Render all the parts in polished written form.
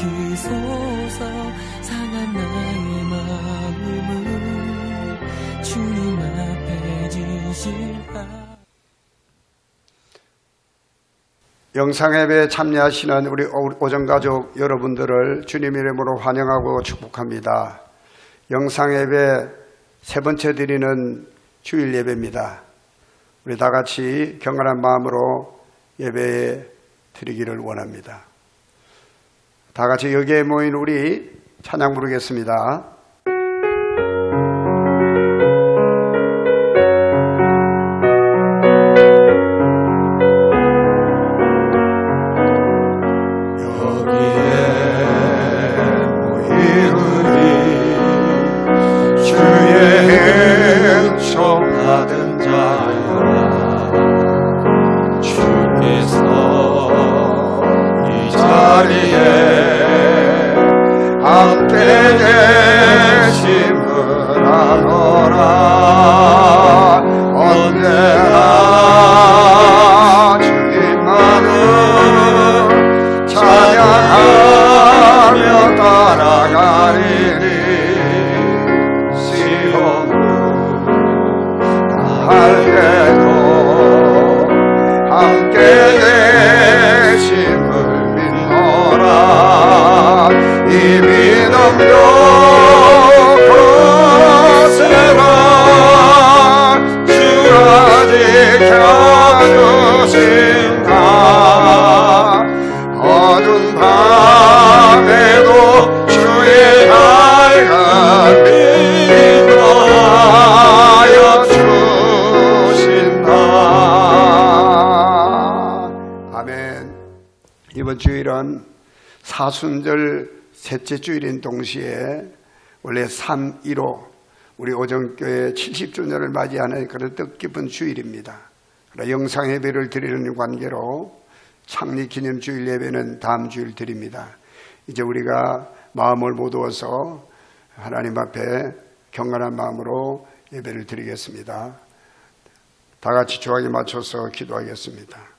회복시키소서 상한 나의 마음을 주님 앞에 진실하. 영상예배에 참여하시는 우리 오정가족 여러분들을 주님 이름으로 환영하고 축복합니다. 영상예배 세 번째 드리는 주일 예배입니다. 우리 다 같이 경건한 마음으로 예배 드리기를 원합니다. 다 같이 여기에 모인 우리 찬양 부르겠습니다. 받은 자들아 주께서 이 자리에 함께 계심을 하노라. 언제나 주님만을 찬양하며 따라가리니 할게도 함께 계심을 믿노라. 이 믿음도 거세라. 주가 지켜주신다. 어두운 밤에도 주의 밝은 빛으로 하여 이번 주일은 사순절 셋째 주일인 동시에 원래 3.15 우리 오정교회 70주년을 맞이하는 그런 뜻깊은 주일입니다. 영상예배를 드리는 관계로 창립기념주일 예배는 다음 주일 드립니다. 이제 우리가 마음을 모두어서 하나님 앞에 경건한 마음으로 예배를 드리겠습니다. 다 같이 조화에 맞춰서 기도하겠습니다.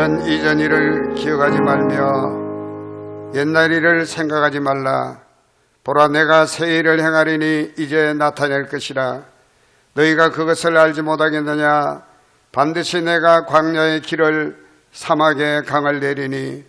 너는 이전 일을 기억하지 말며 옛날 일을 생각하지 말라. 보라, 내가 새 일을 행하리니 이제 나타낼 것이라. 너희가 그것을 알지 못하겠느냐? 반드시 내가 광야의 길을 사막의 강을 내리니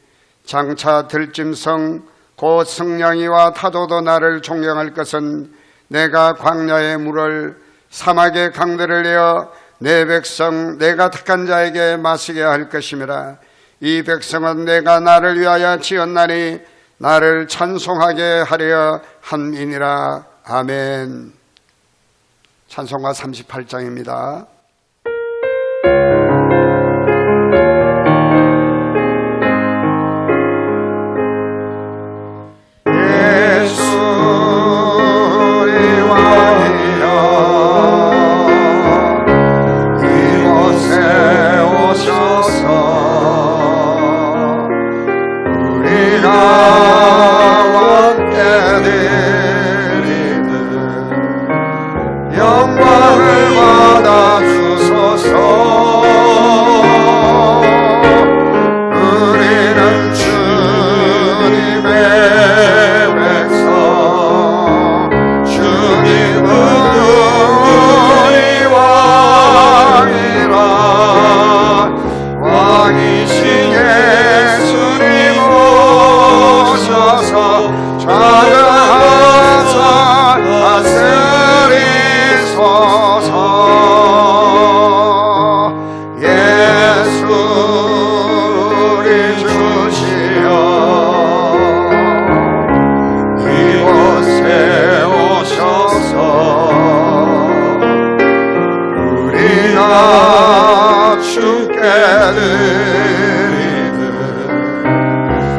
장차 들짐승 곧 승냥이와 타도도 나를 존경할 것은 내가 광야의 물을 사막의 강들을 내어 내 백성 내가 택한 자에게 마시게 할 것임이라. 이 백성은 내가 나를 위하여 지었나니 나를 찬송하게 하려 함이니라. 아멘. 찬송가 38장입니다.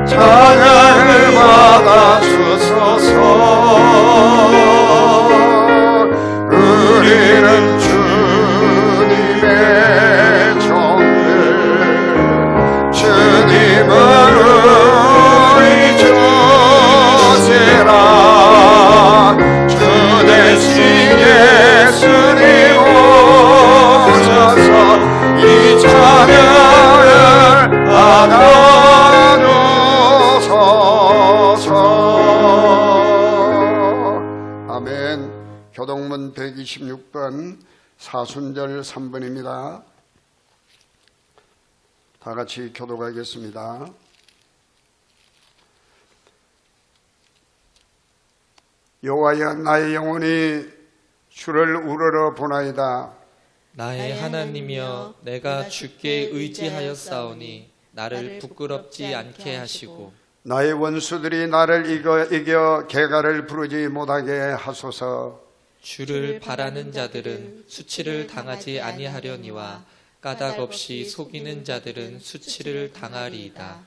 찬양을 받아 주소서. 우리는 주님의 종들, 주님을 의지하라. 주 대신 예수님 오셔서 이 찬양을 받아 교동문 126번 사순절 3번입니다. 다 같이 교독하겠습니다. 여호와여, 나의 영혼이 주를 우러러 보나이다. 나의 하나님이여, 내가 주께 의지하였사오니 나를 부끄럽지 않게 하시고 나의 원수들이 나를 이겨 개가를 부르지 못하게 하소서. 주를 바라는 자들은 수치를 당하지 아니하려니와 까닭 없이 속이는 자들은 수치를 당하리이다.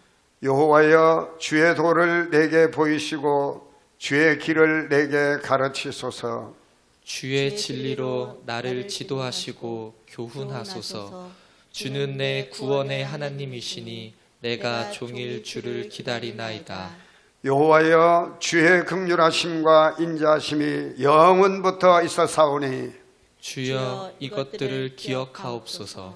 여호와여, 주의 도를 내게 보이시고 주의 길을 내게 가르치소서. 주의 진리로 나를 지도하시고 교훈하소서. 주는 내 구원의 하나님이시니 내가 종일 주를 기다리나이다. 여호와여, 주의 긍휼하심과 인자하심이 영원부터 있어사오니 주여 이것들을 기억하옵소서.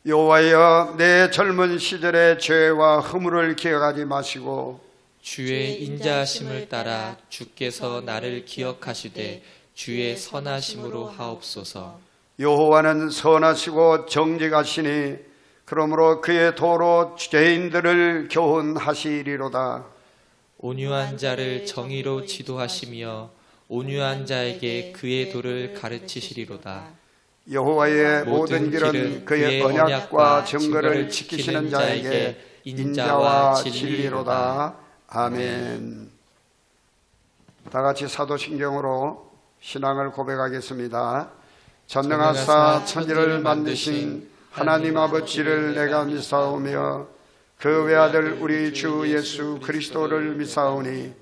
여호와여, 내 젊은 시절의 죄와 허물을 기억하지 마시고 주의 인자하심을 따라 주께서 나를 기억하시되 주의 선하심으로 하옵소서. 여호와는 선하시고 정직하시니 그러므로 그의 도로 죄인들을 교훈하시리로다. 온유한 자를 정의로 지도하시며 온유한 자에게 그의 도를 가르치시리로다. 여호와의 모든 길은 그의 언약과 증거를 지키시는 자에게 인자와 진리로다. 아멘. 다 같이 사도신경으로 신앙을 고백하겠습니다. 전능하사 천지를 만드신 하나님 아버지를 내가 믿사오며 그 외아들 우리 주 예수 그리스도를 믿사오니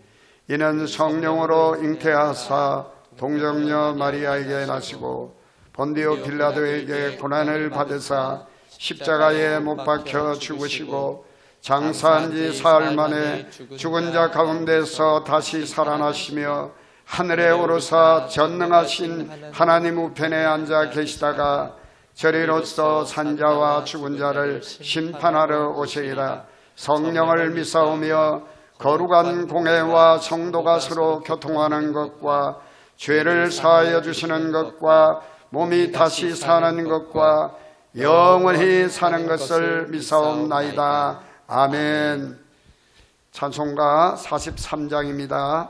이는 성령으로 잉태하사 동정녀 마리아에게 나시고 본디오 빌라도에게 고난을 받으사 십자가에 못 박혀 죽으시고 장사한 지 사흘 만에 죽은 자 가운데서 다시 살아나시며 하늘에 오르사 전능하신 하나님 우편에 앉아 계시다가 저리로서 산자와 죽은 자를 심판하러 오시리라. 성령을 믿사오며 거룩한 공회와 성도가 서로 교통하는 것과 죄를 사하여 주시는 것과 몸이 다시 사는 것과 영원히 사는 것을 믿사옵나이다. 아멘. 찬송가 43장입니다.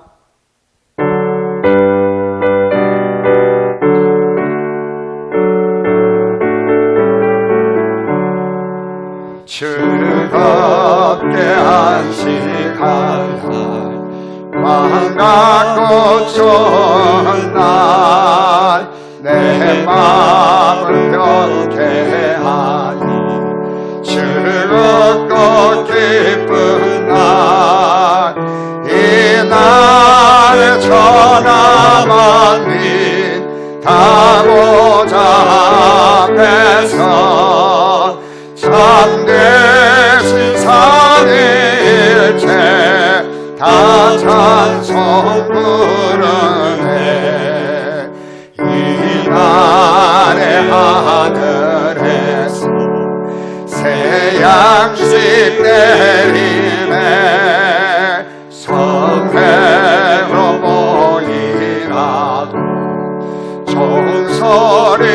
즐겁게 안식할 마음 갖고 좋은 날 내 마음을 변케하니 즐겁고 기쁜 날 이 날에 천하 만민 다 보좌 앞에서 참되신 삼위일체 다 찬송 부르네. 이 날의 하늘에서 새 양식 내리네. 성회로 모이라도 종소리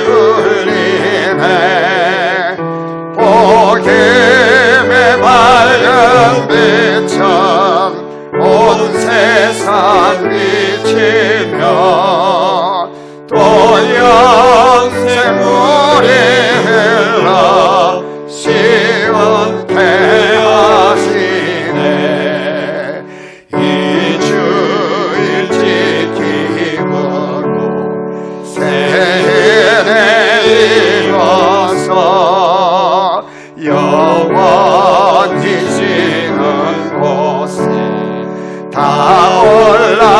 울리네. 복임의 밝은 빛은 온 세상 비치며 또 영생물이 흘러 시원케 하시네. 이 주일 지킴으로 새해를 입어서 영원히 지는 곳에 다 올라갑시다.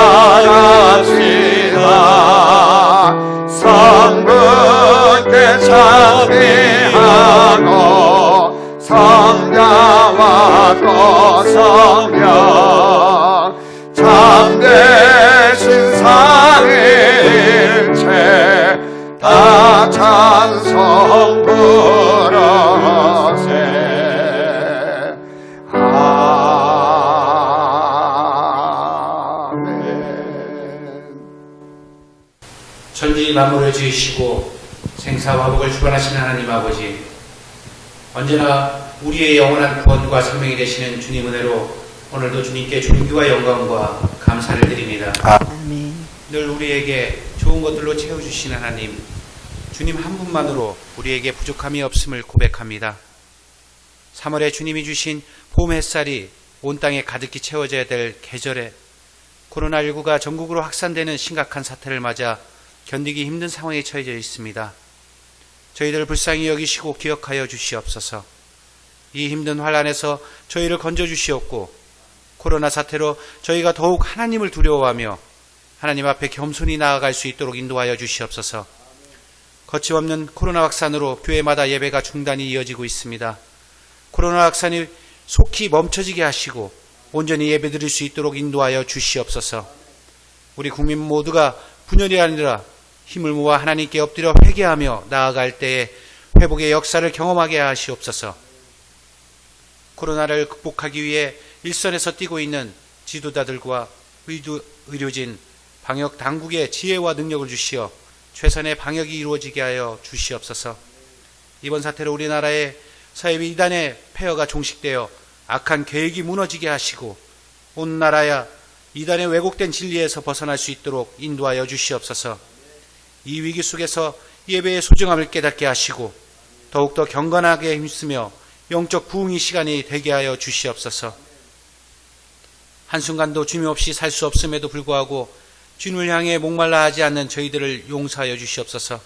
성부께 찬미하고 성자와 또 성령 참되신 삼위일체 다 찬송 부르세. 천지 만물을 지으시고 생사화복을 주관하시는 하나님 아버지, 언제나 우리의 영원한 구원과 생명이 되시는 주님 은혜로 오늘도 주님께 존귀와 영광과 감사를 드립니다. 아멘. 늘 우리에게 좋은 것들로 채워주시는 하나님, 주님 한 분만으로 우리에게 부족함이 없음을 고백합니다. 3월에 주님이 주신 봄 햇살이 온 땅에 가득히 채워져야 될 계절에 코로나19가 전국으로 확산되는 심각한 사태를 맞아 견디기 힘든 상황에 처해져 있습니다. 저희들을 불쌍히 여기시고 기억하여 주시옵소서. 이 힘든 환난에서 저희를 건져주시옵고 코로나 사태로 저희가 더욱 하나님을 두려워하며 하나님 앞에 겸손히 나아갈 수 있도록 인도하여 주시옵소서. 거침없는 코로나 확산으로 교회마다 예배가 중단이 이어지고 있습니다. 코로나 확산이 속히 멈춰지게 하시고 온전히 예배드릴 수 있도록 인도하여 주시옵소서. 우리 국민 모두가 분열이 아니라 힘을 모아 하나님께 엎드려 회개하며 나아갈 때에 회복의 역사를 경험하게 하시옵소서. 코로나를 극복하기 위해 일선에서 뛰고 있는 지도자들과 의료진, 방역 당국의 지혜와 능력을 주시어 최선의 방역이 이루어지게 하여 주시옵소서. 이번 사태로 우리나라의 사회비 이단의 폐허가 종식되어 악한 계획이 무너지게 하시고 온 나라야 이단의 왜곡된 진리에서 벗어날 수 있도록 인도하여 주시옵소서. 이 위기 속에서 예배의 소중함을 깨닫게 하시고 더욱더 경건하게 힘쓰며 영적 부흥의 시간이 되게 하여 주시옵소서. 한순간도 주님 없이 살 수 없음에도 불구하고 주님을 향해 목말라 하지 않는 저희들을 용서하여 주시옵소서.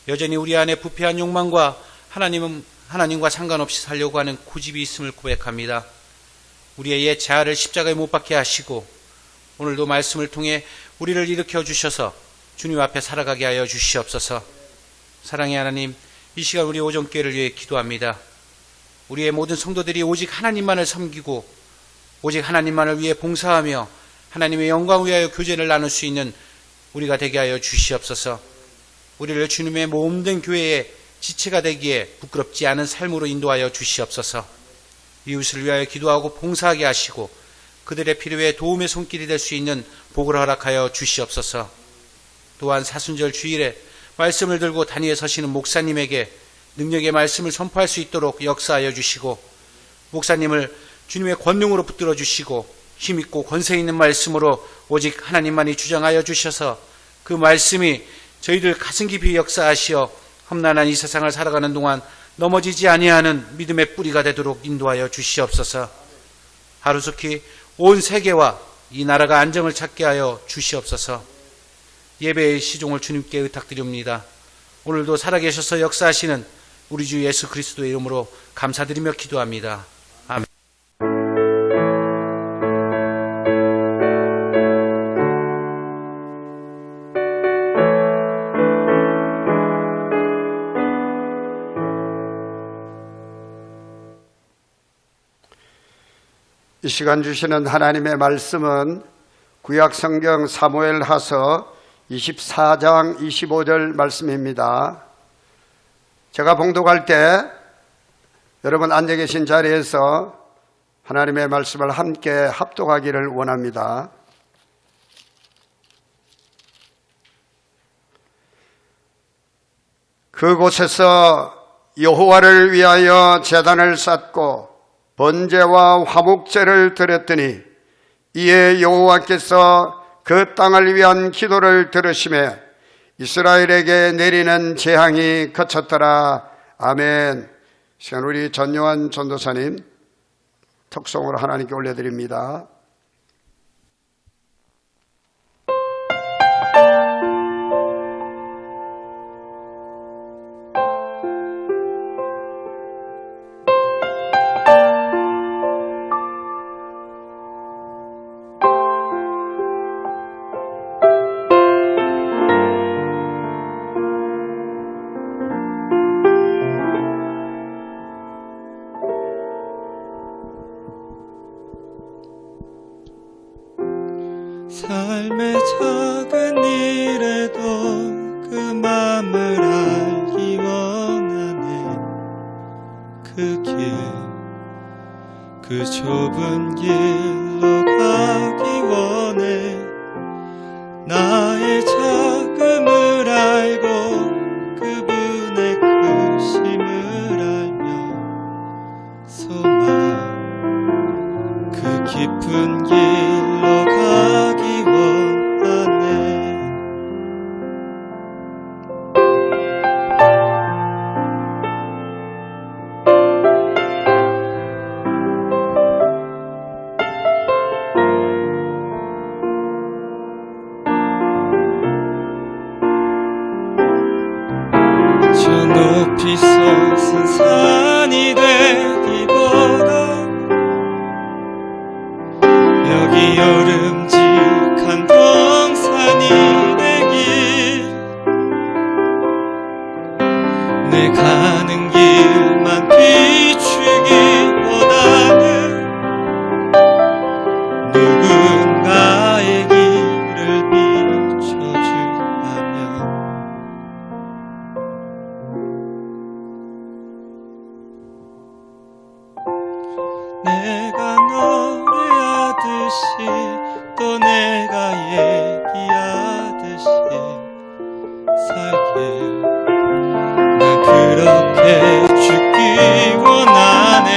여전히 우리 안에 부패한 욕망과 하나님과 상관없이 살려고 하는 고집이 있음을 고백합니다. 우리의 옛 자아를 십자가에 못 박게 하시고 오늘도 말씀을 통해 우리를 일으켜 주셔서 주님 앞에 살아가게 하여 주시옵소서. 사랑의 하나님, 이 시간 우리 오정교회를 위해 기도합니다. 우리의 모든 성도들이 오직 하나님만을 섬기고 오직 하나님만을 위해 봉사하며 하나님의 영광을 위하여 교제를 나눌 수 있는 우리가 되게 하여 주시옵소서. 우리를 주님의 몸된 교회의 지체가 되기에 부끄럽지 않은 삶으로 인도하여 주시옵소서. 이웃을 위하여 기도하고 봉사하게 하시고 그들의 필요에 도움의 손길이 될 수 있는 복을 허락하여 주시옵소서. 또한 사순절 주일에 말씀을 들고 단위에 서시는 목사님에게 능력의 말씀을 선포할 수 있도록 역사하여 주시고 목사님을 주님의 권능으로 붙들어 주시고 힘있고 권세 있는 말씀으로 오직 하나님만이 주장하여 주셔서 그 말씀이 저희들 가슴 깊이 역사하시어 험난한 이 세상을 살아가는 동안 넘어지지 아니하는 믿음의 뿌리가 되도록 인도하여 주시옵소서. 하루속히 온 세계와 이 나라가 안정을 찾게 하여 주시옵소서. 예배의 시종을 주님께 의탁드립니다. 오늘도 살아계셔서 역사하시는 우리 주 예수 그리스도의 이름으로 감사드리며 기도합니다. 아멘. 이 시간 주시는 하나님의 말씀은 구약성경 사무엘하서 24장 25절 말씀입니다. 제가 봉독할 때 여러분 앉아 계신 자리에서 하나님의 말씀을 함께 합독하기를 원합니다. 그곳에서 여호와를 위하여 제단을 쌓고 번제와 화목제를 드렸더니 이에 여호와께서 그 땅을 위한 기도를 들으시매 이스라엘에게 내리는 재앙이 그쳤더라. 아멘. 시간 우리 전요한 전도사님 특송으로 하나님께 올려드립니다. 삶의 작은 일에도 그 맘을 알기 원하네. 그 길, 그 좁은 길로 가기 원해. 나의 작음을 알고 그분의 크심을 알며 소망 그 깊은 길로 가기 원하네. 저 높이 솟은 산이 되기보다 여기 여름직한 동산이 되길. 내 가는 길만 비추기보다는 누군가의 길을 비춰준다면 내가 노래하듯이 또 내가 얘기하듯이 살길. 난 그렇게 죽기 원하네.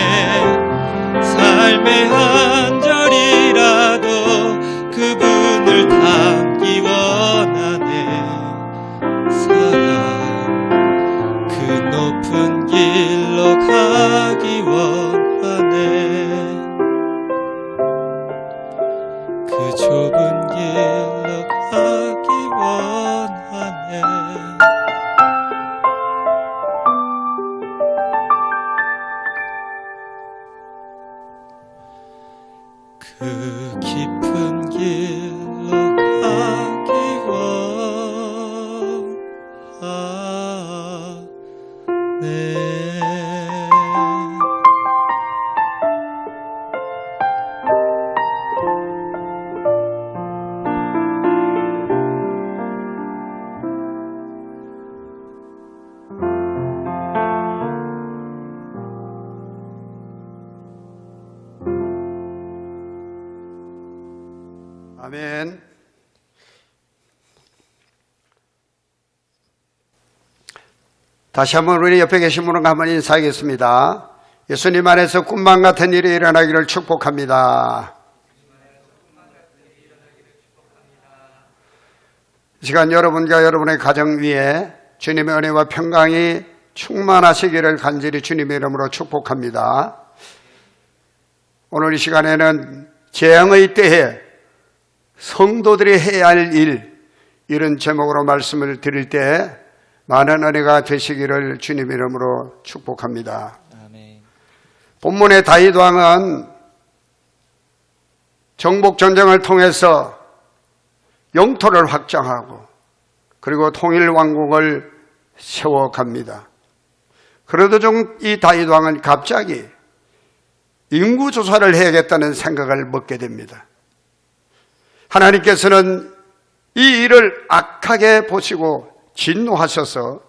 삶의 한 절이라도 그분을 담기 원하네. 사랑 그 높은 길로 가기 원하네. 그 좁은 길로 가기 원하네. 그 깊은 길로 가기 원하네. 아멘. 다시 한번 우리 옆에 계신 분과 한번 인사하겠습니다. 예수님 안에서 꿈만 같은 일이 일어나기를 축복합니다. 이 시간 여러분과 여러분의 가정 위에 주님의 은혜와 평강이 충만하시기를 간절히 주님의 이름으로 축복합니다. 오늘 이 시간에는 재앙의 때에 성도들이 해야 할 일, 이런 제목으로 말씀을 드릴 때 많은 은혜가 되시기를 주님의 이름으로 축복합니다. 아멘. 본문의 다윗 왕은 정복전쟁을 통해서 영토를 확장하고 그리고 통일 왕국을 세워갑니다. 그러던 중 이 다윗 왕은 갑자기 인구조사를 해야겠다는 생각을 먹게 됩니다. 하나님께서는 이 일을 악하게 보시고 진노하셔서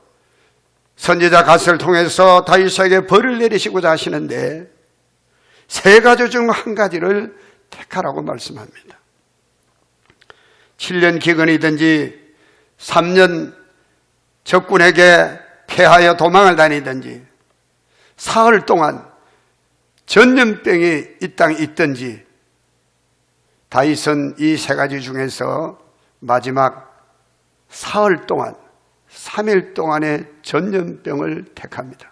선지자 갓을 통해서 다윗에게 벌을 내리시고자 하시는데 세 가지 중 한 가지를 택하라고 말씀합니다. 7년 기근이든지 3년 적군에게 패하여 도망을 다니든지 사흘 동안 전염병이 이 땅에 있든지 다윗은 이 세 가지 중에서 마지막 사흘 동안 3일 동안의 전염병을 택합니다.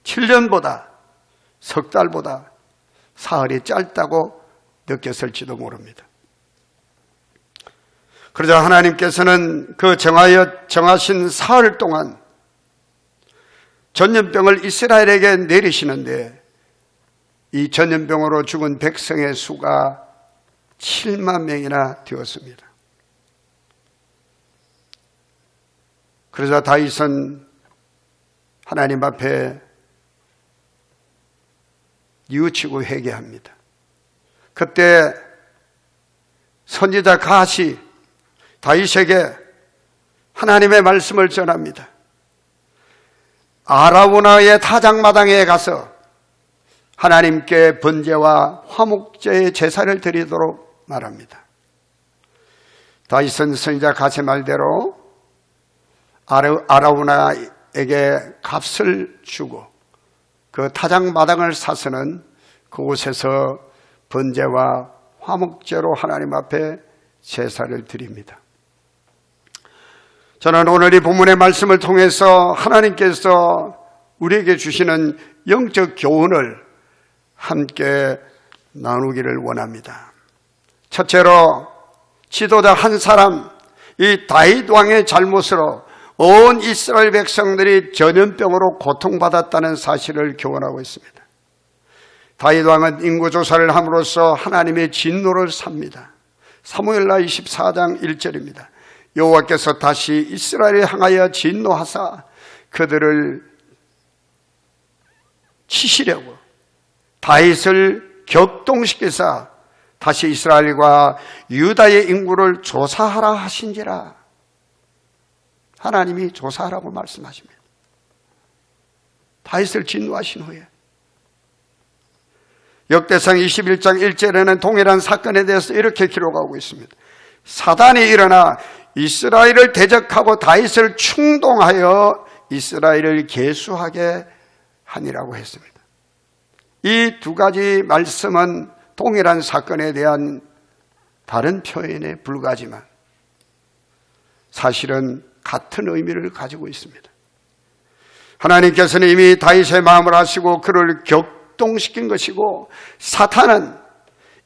7년보다 석 달보다 사흘이 짧다고 느꼈을지도 모릅니다. 그러자 하나님께서는 그 정하신 사흘 동안 전염병을 이스라엘에게 내리시는데 이 전염병으로 죽은 백성의 수가 7만 명이나 되었습니다. 그러자 다윗은 하나님 앞에 뉘우치고 회개합니다. 그때 선지자 갓이 다윗에게 하나님의 말씀을 전합니다. 아라우나의 타작마당에 가서 하나님께 번제와 화목제의 제사를 드리도록 말합니다. 다윗은 선지자 갓의 말대로 아라우나에게 값을 주고 그 타작마당을 사서는 그곳에서 번제와 화목제로 하나님 앞에 제사를 드립니다. 저는 오늘 이 본문의 말씀을 통해서 하나님께서 우리에게 주시는 영적 교훈을 함께 나누기를 원합니다. 첫째로 지도자 한 사람, 이 다윗 왕의 잘못으로 온 이스라엘 백성들이 전염병으로 고통받았다는 사실을 교훈하고 있습니다. 다윗 왕은 인구조사를 함으로써 하나님의 진노를 삽니다. 사무엘하 24장 1절입니다. 여호와께서 다시 이스라엘을 향하여 진노하사 그들을 치시려고 다윗을 격동시키사 다시 이스라엘과 유다의 인구를 조사하라 하신지라. 하나님이 조사하라고 말씀하십니다. 다윗을 진노하신 후에 역대상 21장 1절에는 동일한 사건에 대해서 이렇게 기록하고 있습니다. 사단이 일어나 이스라엘을 대적하고 다윗을 충동하여 이스라엘을 계수하게 하니라고 했습니다. 이 두 가지 말씀은 동일한 사건에 대한 다른 표현에 불과하지만 사실은 같은 의미를 가지고 있습니다. 하나님께서는 이미 다윗의 마음을 아시고 그를 격동시킨 것이고 사탄은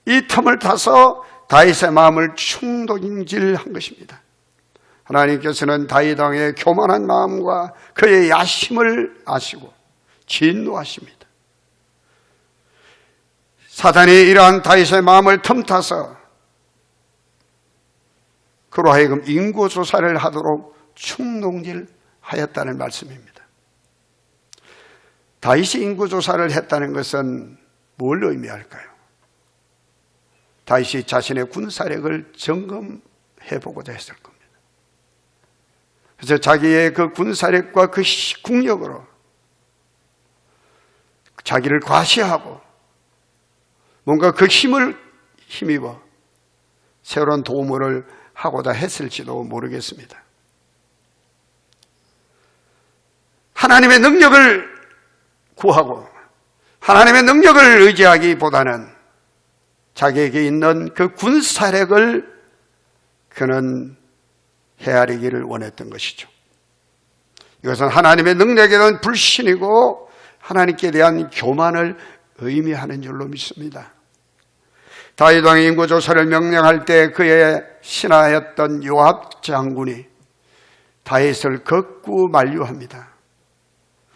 이 틈을 타서 다윗의 마음을 충동질한 것입니다. 하나님께서는 다윗 왕의 교만한 마음과 그의 야심을 아시고 진노하십니다. 사탄이 이러한 다윗의 마음을 틈타서 그로 하여금 인구조사를 하도록 충동질하였다는 말씀입니다. 다윗이 인구조사를 했다는 것은 뭘 의미할까요? 다윗이 자신의 군사력을 점검해보고자 했을 겁니다. 그래서 자기의 그 군사력과 그 국력으로 자기를 과시하고 뭔가 그 힘을 힘입어 새로운 도모를 하고자 했을지도 모르겠습니다. 하나님의 능력을 구하고 하나님의 능력을 의지하기보다는 자기에게 있는 그 군사력을 그는 헤아리기를 원했던 것이죠. 이것은 하나님의 능력에 대한 불신이고 하나님께 대한 교만을 의미하는 줄로 믿습니다. 다윗 왕이 인구조사를 명령할 때 그의 신하였던 요압 장군이 다윗을 극구 만류합니다.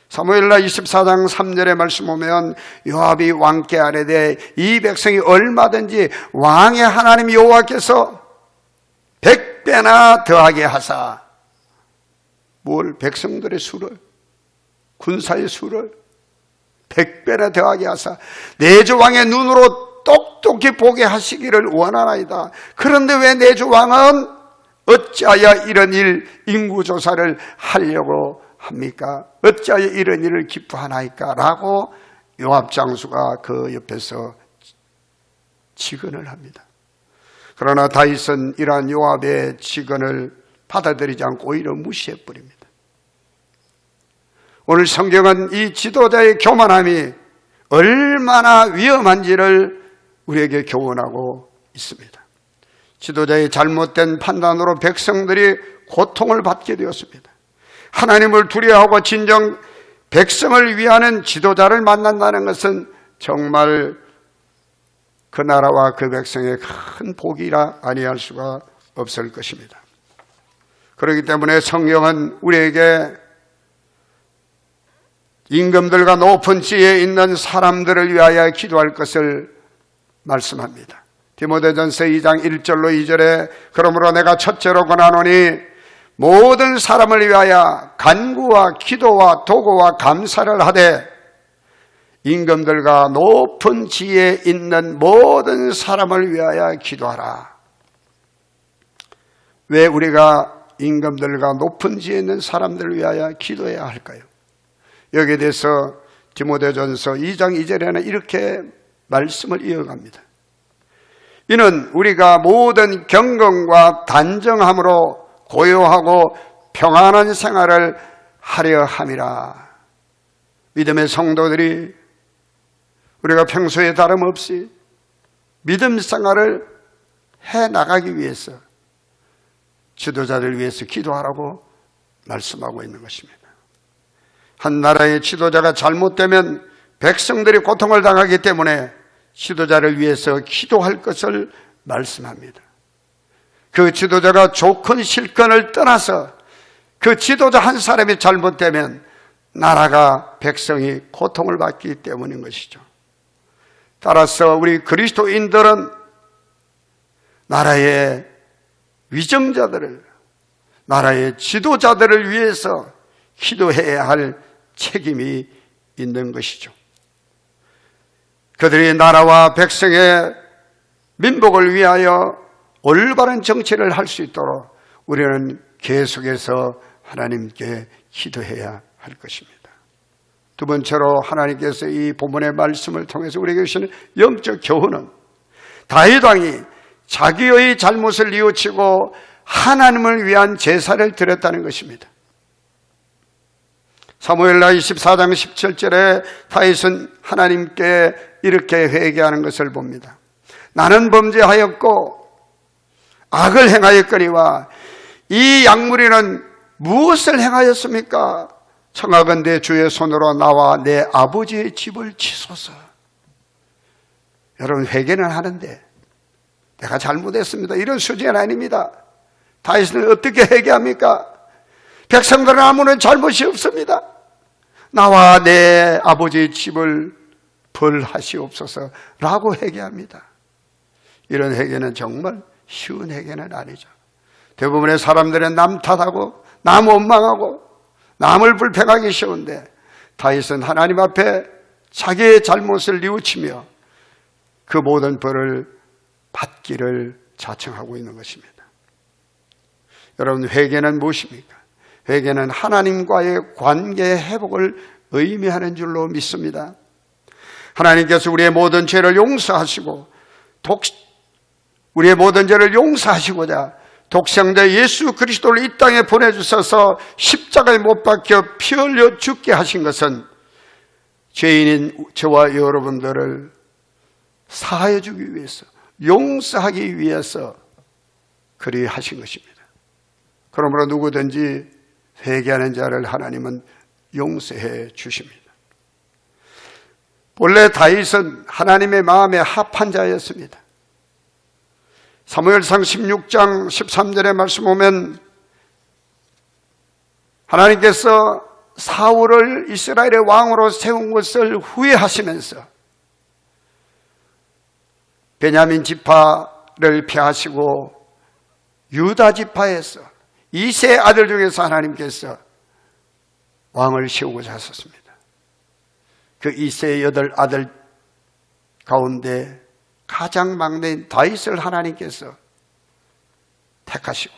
사무엘라 24장 3절의 말씀 보면 요압이 왕께 아뢰되 이 백성이 얼마든지 왕의 하나님 여호와께서 100배나 더하게 하사, 뭘 백성들의 수를, 군사의 수를 100배나 더하게 하사 내 주 왕의 눈으로 똑똑히 보게 하시기를 원하나이다. 그런데 왜 내 주 왕은 어찌하여 이런 인구조사를 하려고 합니까? 어찌하여 이런 일을 기뻐하나이까? 라고 요압 장수가 그 옆에서 직언을 합니다. 그러나 다윗은 이러한 요압의 직언을 받아들이지 않고 오히려 무시해버립니다. 오늘 성경은 이 지도자의 교만함이 얼마나 위험한지를 우리에게 교훈하고 있습니다. 지도자의 잘못된 판단으로 백성들이 고통을 받게 되었습니다. 하나님을 두려워하고 진정 백성을 위하는 지도자를 만난다는 것은 정말 그 나라와 그 백성의 큰 복이라 아니할 수가 없을 것입니다. 그렇기 때문에 성경은 우리에게 임금들과 높은 지혜에 있는 사람들을 위하여 기도할 것을 말씀합니다. 디모데전서 2장 1절로 2절에 그러므로 내가 첫째로 권하노니 모든 사람을 위하여 간구와 기도와 도구와 감사를 하되 임금들과 높은 지혜에 있는 모든 사람을 위하여 기도하라. 왜 우리가 임금들과 높은 지혜에 있는 사람들을 위하여 기도해야 할까요? 여기에 대해서 디모데전서 2장 2절에는 이렇게 말씀을 이어갑니다. 이는 우리가 모든 경건과 단정함으로 고요하고 평안한 생활을 하려 함이라. 믿음의 성도들이 우리가 평소에 다름없이 믿음 생활을 해나가기 위해서 지도자를 위해서 기도하라고 말씀하고 있는 것입니다. 한 나라의 지도자가 잘못되면 백성들이 고통을 당하기 때문에 지도자를 위해서 기도할 것을 말씀합니다. 그 지도자가 좋건 싫건을 떠나서 그 지도자 한 사람이 잘못되면 나라가 백성이 고통을 받기 때문인 것이죠. 따라서 우리 그리스도인들은 나라의 위정자들을, 나라의 지도자들을 위해서 기도해야 할 책임이 있는 것이죠. 그들이 나라와 백성의 민복을 위하여 올바른 정치를 할 수 있도록 우리는 계속해서 하나님께 기도해야 할 것입니다. 두 번째로 하나님께서 이 본문의 말씀을 통해서 우리에게 주시는 영적 교훈은 다윗 왕이 자기의 잘못을 뉘우치고 하나님을 위한 제사를 드렸다는 것입니다. 사무엘라 24장 17절에 다윗은 하나님께 이렇게 회개하는 것을 봅니다. 나는 범죄하였고 악을 행하였거니와 이 약물이는 무엇을 행하였습니까? 청하건대 주의 손으로 나와 내 아버지의 집을 치소서. 여러분, 회개는 하는데 내가 잘못했습니다, 이런 수준은 아닙니다. 다윗은 어떻게 회개합니까? 백성들은 아무런 잘못이 없습니다. 나와 내 아버지의 집을 벌하시옵소서라고 회개합니다. 이런 회개는 정말 쉬운 회개는 아니죠. 대부분의 사람들은 남 탓하고 남 원망하고 남을 불평하기 쉬운데 다윗은 하나님 앞에 자기의 잘못을 뉘우치며 그 모든 벌을 받기를 자청하고 있는 것입니다. 여러분, 회개는 무엇입니까? 회개는 하나님과의 관계의 회복을 의미하는 줄로 믿습니다. 하나님께서 우리의 모든 죄를 용서하시고 우리의 모든 죄를 용서하시고자 독생자 예수 그리스도를 이 땅에 보내주셔서 십자가에 못 박혀 피 흘려 죽게 하신 것은 죄인인 저와 여러분들을 사하여 주기 위해서, 용서하기 위해서 그리 하신 것입니다. 그러므로 누구든지 회개하는 자를 하나님은 용서해 주십니다. 본래 다윗은 하나님의 마음에 합한 자였습니다. 사무엘상 16장 13절의 말씀 보면 하나님께서 사울을 이스라엘의 왕으로 세운 것을 후회하시면서 베냐민 지파를 폐하시고 유다 지파에서 이세 아들 중에서 하나님께서 왕을 세우고자 하셨습니다. 그 이세 여덟 아들 가운데 가장 막내인 다윗을 하나님께서 택하시고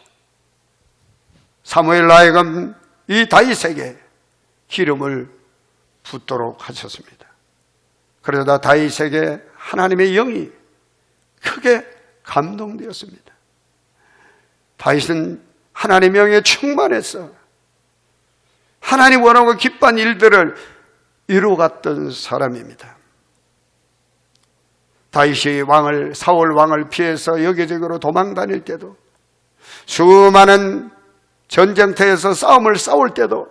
사무엘 하여금 이 다윗에게 기름을 붓도록 하셨습니다. 그러다 다윗에게 하나님의 영이 크게 감동되었습니다. 다윗은 하나님의 영에 충만해서 하나님 원하고 기뻐한 일들을 이루어갔던 사람입니다. 다윗이 사울 왕을 피해서 여기저기로 도망 다닐 때도, 수많은 전쟁터에서 싸움을 싸울 때도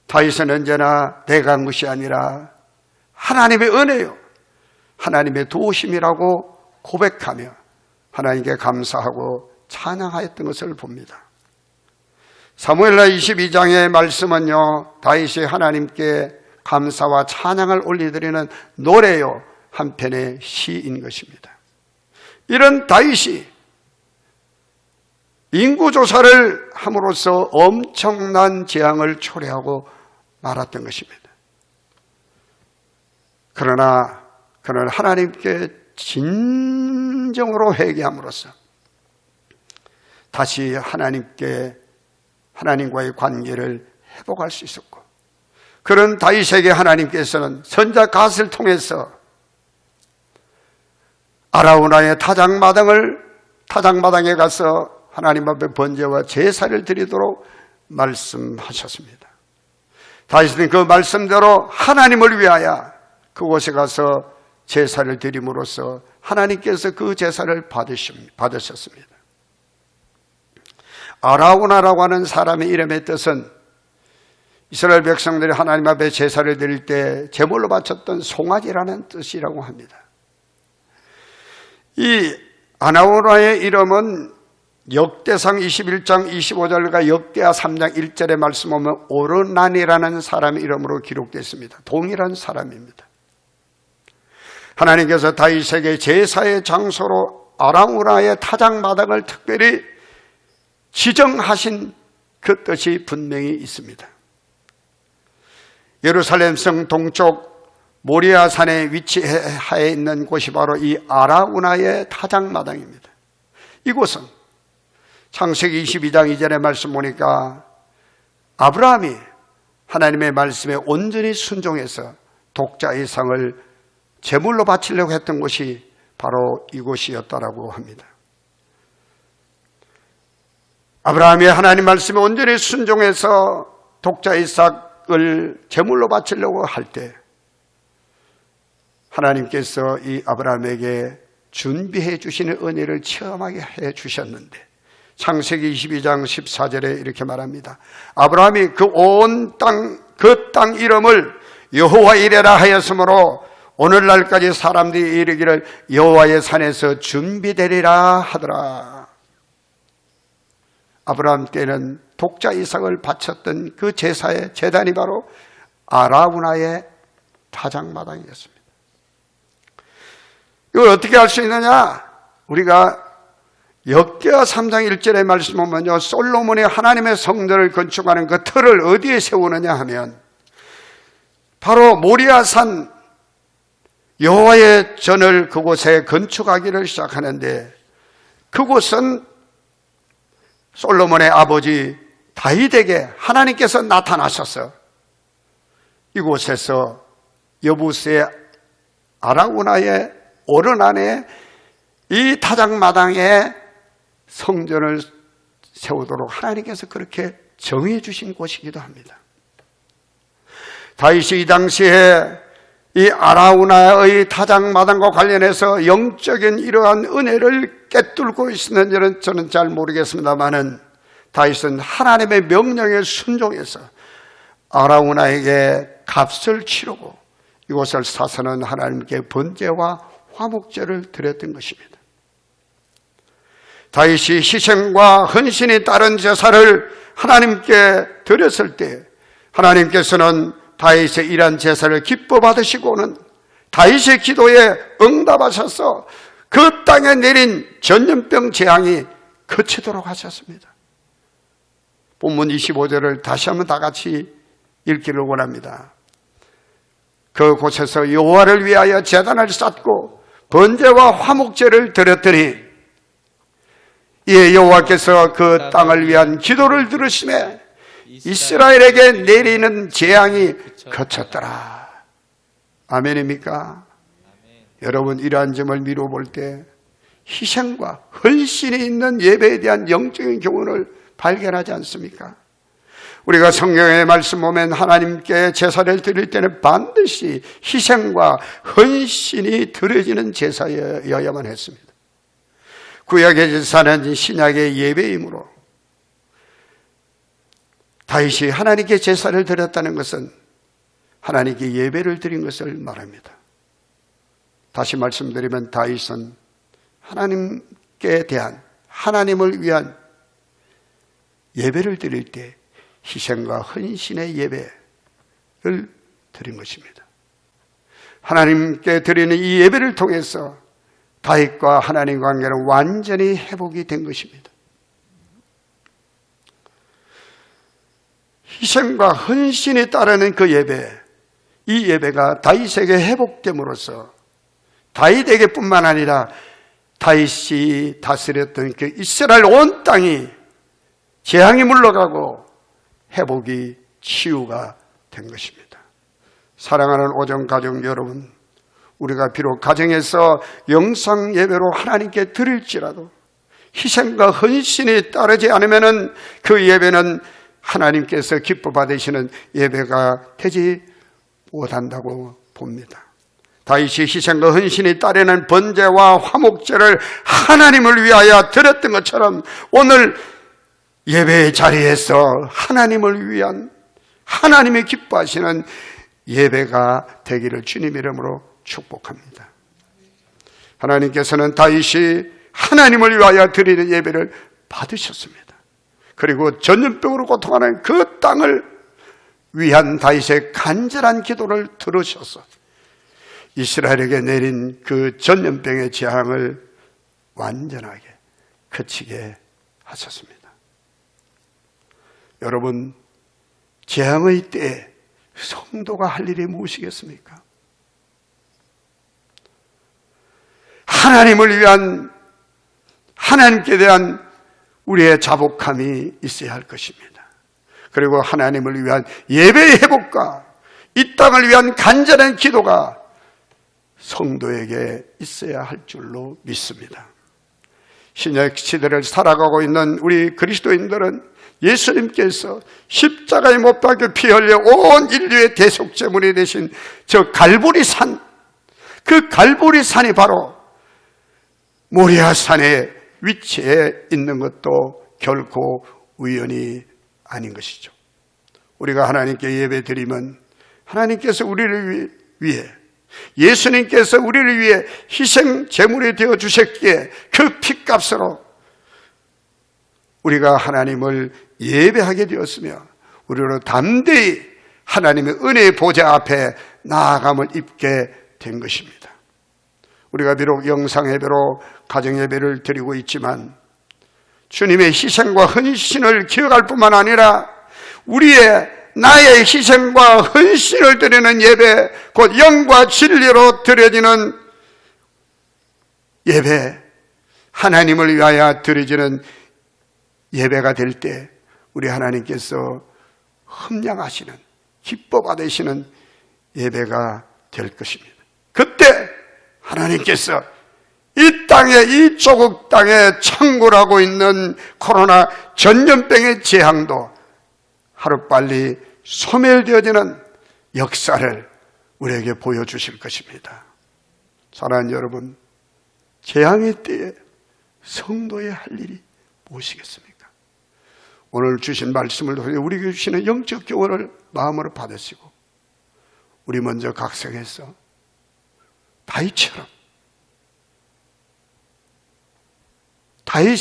다윗은 언제나 내가 한 것이 아니라 하나님의 은혜요, 하나님의 도우심이라고 고백하며 하나님께 감사하고 찬양하였던 것을 봅니다. 사무엘하 22장의 말씀은요, 다윗이 하나님께 감사와 찬양을 올려드리는 노래요 한편의 시인 것입니다. 이런 다윗이 인구조사를 함으로써 엄청난 재앙을 초래하고 말았던 것입니다. 그러나 그는 하나님께 진정으로 회개함으로써 다시 하나님과의 관계를 회복할 수 있었고, 그런 다윗에게 하나님께서는 선자 갓을 통해서 아라우나의 타작마당에 가서 하나님 앞에 번제와 제사를 드리도록 말씀하셨습니다. 다윗은 그 말씀대로 하나님을 위하여 그곳에 가서 제사를 드림으로써 하나님께서 그 제사를 받으셨습니다. 아라우나라고 하는 사람의 이름의 뜻은 이스라엘 백성들이 하나님 앞에 제사를 드릴 때 제물로 바쳤던 송아지라는 뜻이라고 합니다. 이 아라우나의 이름은 역대상 21장 25절과 역대하 3장 1절의 말씀 보면 오르난이라는 사람의 이름으로 기록되어 있습니다. 동일한 사람입니다. 하나님께서 다윗에게 제사의 장소로 아라우나의 타작마당을 특별히 지정하신 그 뜻이 분명히 있습니다. 예루살렘 성 동쪽 모리아 산에 위치하여 있는 곳이 바로 이 아라우나의 타작마당입니다. 이곳은 창세기 22장 2절의 말씀 보니까 아브라함이 하나님의 말씀에 온전히 순종해서 독자 이상을 제물로 바치려고 했던 곳이 바로 이곳이었다라고 합니다. 아브라함이 하나님 말씀에 온전히 순종해서 독자 이삭을 제물로 바치려고 할 때 하나님께서 이 아브라함에게 준비해 주시는 은혜를 체험하게 해 주셨는데, 창세기 22장 14절에 이렇게 말합니다. 아브라함이 그 온 땅, 그 땅 이름을 여호와 이레라 하였으므로 오늘날까지 사람들이 이르기를 여호와의 산에서 준비되리라 하더라. 아브라함 때는 독자 이삭을 바쳤던 그 제사의 제단이 바로 아라우나의 타작마당이었습니다. 이걸 어떻게 알 수 있느냐? 우리가 역대하 3장 1절의 말씀 보면요, 솔로몬이 하나님의 성전을 건축하는 그 틀을 어디에 세우느냐 하면 바로 모리아산 여호와의 전을 그곳에 건축하기를 시작하는데, 그곳은 솔로몬의 아버지 다윗에게 하나님께서 나타나셔서 이곳에서 여부스의 아라우나의 오르난의 이 타작마당에 성전을 세우도록 하나님께서 그렇게 정해 주신 곳이기도 합니다. 다윗이 이 당시에 이 아라우나의 타작마당과 관련해서 영적인 이러한 은혜를 꿰뚫고 있었는지는 저는 잘 모르겠습니다만은 다윗은 하나님의 명령에 순종해서 아라우나에게 값을 치르고 이곳을 사서는 하나님께 번제와 화목제를 드렸던 것입니다. 다윗이 희생과 헌신이 따른 제사를 하나님께 드렸을 때 하나님께서는 다윗의 이러한 제사를 기뻐 받으시고는 다윗의 기도에 응답하셔서 그 땅에 내린 전염병 재앙이 그치도록 하셨습니다. 본문 25절을 다시 한번 다 같이 읽기를 원합니다. 그곳에서 여호와를 위하여 제단을 쌓고 번제와 화목제를 드렸더니 이에 여호와께서 그 땅을 위한 기도를 들으시매 이스라엘에게 내리는 재앙이 그쳤더라. 아멘입니까? 여러분, 이러한 점을 미뤄볼 때 희생과 헌신이 있는 예배에 대한 영적인 교훈을 발견하지 않습니까? 우리가 성경의 말씀 보면 하나님께 제사를 드릴 때는 반드시 희생과 헌신이 드려지는 제사여야만 했습니다. 구약의 제사는 신약의 예배이므로 다윗이 하나님께 제사를 드렸다는 것은 하나님께 예배를 드린 것을 말합니다. 다시 말씀드리면 다윗은 하나님께 대한, 하나님을 위한 예배를 드릴 때 희생과 헌신의 예배를 드린 것입니다. 하나님께 드리는 이 예배를 통해서 다윗과 하나님 관계는 완전히 회복이 된 것입니다. 희생과 헌신이 따르는 그 예배, 이 예배가 다윗에게 회복됨으로써 다윗에게 뿐만 아니라 다윗이 다스렸던 그 이스라엘 온 땅이 재앙이 물러가고 회복이 치유가 된 것입니다. 사랑하는 오정 가족 여러분, 우리가 비록 가정에서 영상 예배로 하나님께 드릴지라도 희생과 헌신이 따르지 않으면 그 예배는 하나님께서 기뻐 받으시는 예배가 되지 못한다고 봅니다. 다윗이 희생과 헌신이 따르는 번제와 화목제를 하나님을 위하여 드렸던 것처럼 오늘 예배의 자리에서 하나님을 위한, 하나님이 기뻐하시는 예배가 되기를 주님 이름으로 축복합니다. 하나님께서는 다윗이 하나님을 위하여 드리는 예배를 받으셨습니다. 그리고 전염병으로 고통하는 그 땅을 위한 다윗의 간절한 기도를 들으셔서 이스라엘에게 내린 그 전염병의 재앙을 완전하게 그치게 하셨습니다. 여러분, 재앙의 때에 성도가 할 일이 무엇이겠습니까? 하나님을 위한, 하나님께 대한 우리의 자복함이 있어야 할 것입니다. 그리고 하나님을 위한 예배의 회복과 이 땅을 위한 간절한 기도가 성도에게 있어야 할 줄로 믿습니다. 신약 시대를 살아가고 있는 우리 그리스도인들은 예수님께서 십자가에 못 박혀 피 흘려 온 인류의 대속제물이 되신 저 갈보리산, 그 갈보리산이 바로 모리아산의 위치에 있는 것도 결코 우연이 아닌 것이죠. 우리가 하나님께 예배 드리면 하나님께서 우리를 위해, 예수님께서 우리를 위해 희생 제물이 되어 주셨기에 그 핏값으로 우리가 하나님을 예배하게 되었으며 우리로 담대히 하나님의 은혜의 보좌 앞에 나아감을 입게 된 것입니다. 우리가 비록 영상 예배로 가정 예배를 드리고 있지만 주님의 희생과 헌신을 기억할 뿐만 아니라 우리의 나의 희생과 헌신을 드리는 예배, 곧 영과 진리로 드려지는 예배, 하나님을 위하여 드려지는 예배가 될 때 우리 하나님께서 흠양하시는, 기뻐 받으시는 예배가 될 것입니다. 그때 하나님께서 이 땅에, 이 조국 땅에 창궐하고 있는 코로나 전염병의 재앙도 하루빨리 소멸되어지는 역사를 우리에게 보여주실 것입니다. 사랑하는 여러분, 재앙의 때에 성도의 할 일이 무엇이겠습니까? 오늘 주신 말씀을 통해 우리에게 주시는 영적 교훈을 마음으로 받으시고 우리 먼저 각성해서 다윗처럼, 다윗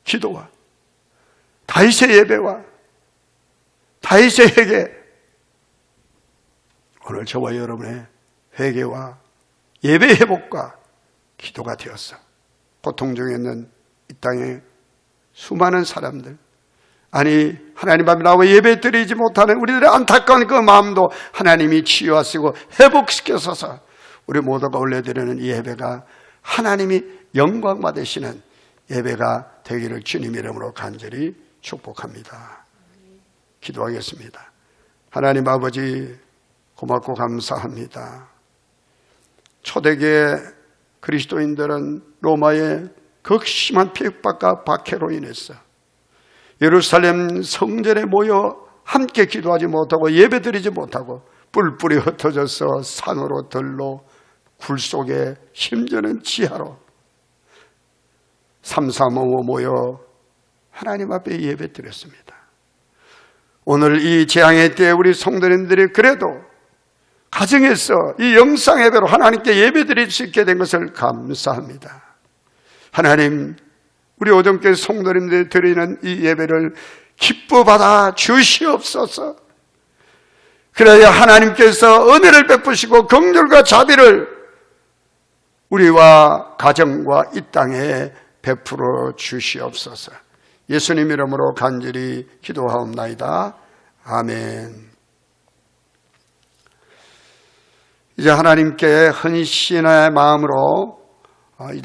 기도와 다윗의 예배와 다윗의 회개, 오늘 저와 여러분의 회개와 예배 회복과 기도가 되었어. 고통 중에 있는 이 땅에 수많은 사람들, 아니 하나님 앞에 나와 예배 드리지 못하는 우리들의 안타까운 그 마음도 하나님이 치유하시고 회복시켜서서 우리 모두가 올려드리는 이 예배가 하나님이 영광 받으시는 예배가 되기를 주님 이름으로 간절히 축복합니다. 기도하겠습니다. 하나님 아버지, 고맙고 감사합니다. 초대교회 그리스도인들은 로마의 극심한 핍박과 박해로 인해서 예루살렘 성전에 모여 함께 기도하지 못하고 예배드리지 못하고 뿔뿔이 흩어져서 산으로 들로 굴 속에 힘주는 지하로 삼삼오오 모여 하나님 앞에 예배드렸습니다. 오늘 이 재앙의 때에 우리 성도님들이 그래도 가정에서 이 영상 예배로 하나님께 예배드릴 수 있게 된 것을 감사합니다. 하나님, 우리 오정교회 성도님들이 드리는 이 예배를 기뻐 받아 주시옵소서. 그래야 하나님께서 은혜를 베푸시고 긍휼과 자비를 우리와 가정과 이 땅에 베풀어 주시옵소서. 예수님 이름으로 간절히 기도하옵나이다. 아멘. 이제 하나님께 헌신의 마음으로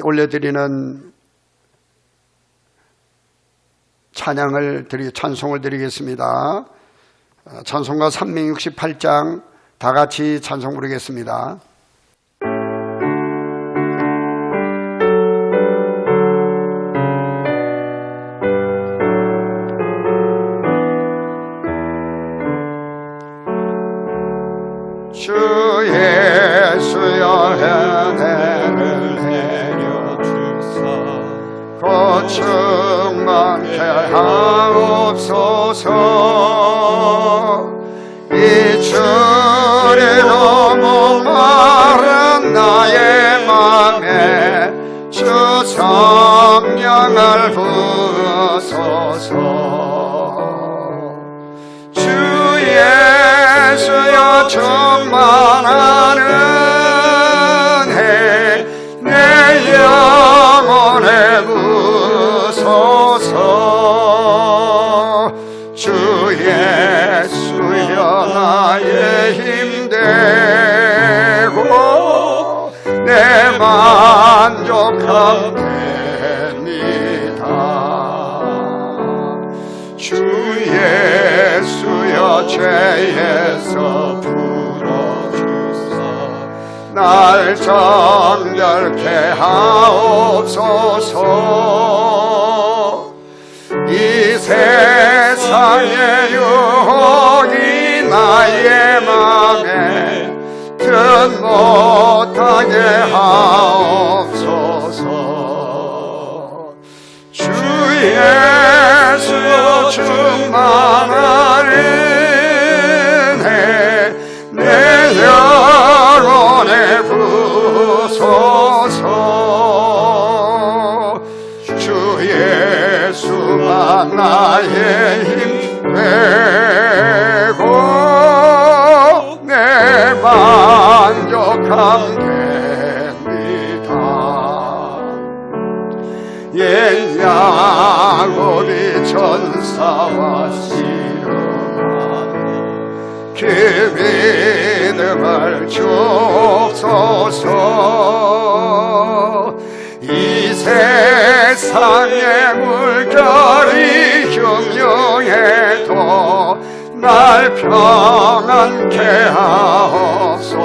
올려드리는 찬송을 드리겠습니다. 찬송가 368장 다 같이 찬송 부르겠습니다. 주 예수여 은혜를 내려주사 고충 많게 하옵소서. 이 주를 너무 마른 나의 맘에 주 성령을 부으소서. 주 예수여 충만한 은혜 내 영혼에 부으소서. 주 예수여 나의 힘되고 내 만족함 됩니다. 주 예수여 죄에서 풀어주사 날 정결케 하옵소서. 이 세상의 유혹이 나의 맘에 든 못하게 하옵소서. 주 예수 충만한 은혜 내 영혼에 부소서. 주 예수만 나의 힘 되고 내 만족함 됩니다. 옛 야곱이 전사와 씨름하고 그 믿음을 주옵소서. 이 세상의 물결이 흉흉해도 날 평안케 하옵소서.